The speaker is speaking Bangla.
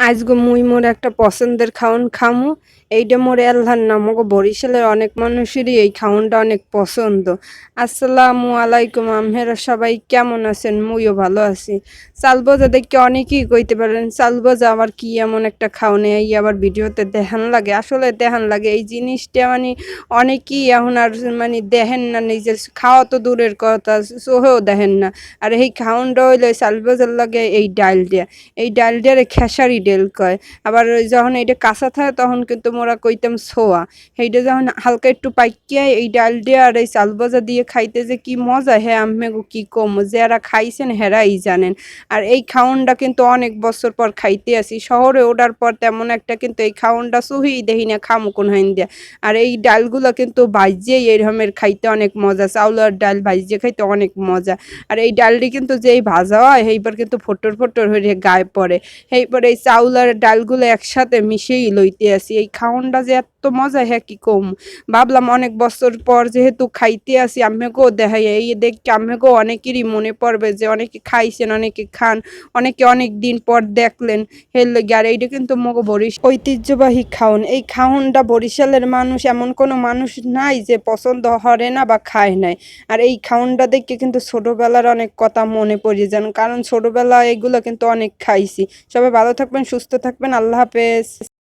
আজগো মুই মোর একটা পছন্দের খাউন খামু। এইটা মোর এলহার না, মগো বরিশালের অনেক মানুষেরই এই খাউনটা অনেক পছন্দ। আসসালামু আলাইকুম, আমহেরা সবাই কেমন আছেন? মুইও ভালো আছি। চাল ভাজা দেখে অনেকেই কইতে পারেন চাল ভাজা আবার কি এমন একটা খাওনে, এই আবার ভিডিওতে দেখান লাগে। আসলে দেখান লাগে এই জিনিসটা মানে অনেকেই এখন আর মানে দেখেন না, নিজের খাওয়া তো দূরের কথা, চোহেও দেখেন না। আর এই খাউনটা হইলে চাল ভাজার লাগে এই ডাল দিয়া, এই ডাল ডিয়ারে খেসারি ডেল কয়। আবার ওই যখন এইটা কাঁচা থাকে তখন কিন্তু মোরা কইতাম ছোয়া। সেইটা যখন হালকা একটু পাইকিয়া এই ডাল দিয়া আর এই চাল ভাজা দিয়ে খাইতে যে কি মজা, হ্যাঁ আম্মেগো কি কম, যারা খাইছেন হেরাই জানেন। আর এই খাওনটা কিন্তু অনেক বছর পর খাইতে আসি, শহরে ওঠার পর তেমন একটা কিন্তু এই খাওনটা সহিই দেখি না খামু কোন হাইন দিয়া। আর এই ডালগুলো কিন্তু ভাইজেই এরকমের খাইতে অনেক মজা, চাউলের ডাল ভাইজে খাইতে অনেক মজা। আর এই ডালটি কিন্তু যেই ভাজা হয় সেইবার কিন্তু ফোটর ফোটর হয়ে গায়ে পড়ে। এইপরে এই চাউল আর ডালগুলো একসাথে মিশিয়েই লইতে আসি। এই খাওনটা যে এত মজা, হ্যাঁ কি কম। ভাবলাম অনেক বছর পর যেহেতু খাইতে আসি আম্মেকেও দেখাই, এই দেখে আম্মেকেও অনেকেরই মনে পড়বে যে অনেকে খাইছেন, অনেকে খান, অনেকে অনেক দিন পর দেখলেন। হের লেগে আর এইটা কিন্তু মগো ঐতিহ্যবাহী খাওন। এই খাওনটা বরিশালের মানুষ এমন কোনো মানুষ নাই যে পছন্দ হরে না বা খায় নাই। আর এই খাওনটা দেখে কিন্তু ছোটবেলার অনেক কথা মনে পড়ে যান, কারণ ছোটবেলায় এগুলো কিন্তু অনেক খাইছি। সবাই ভালো থাকবেন, সুস্থ থাকবেন, আল্লাহ হাফেজ।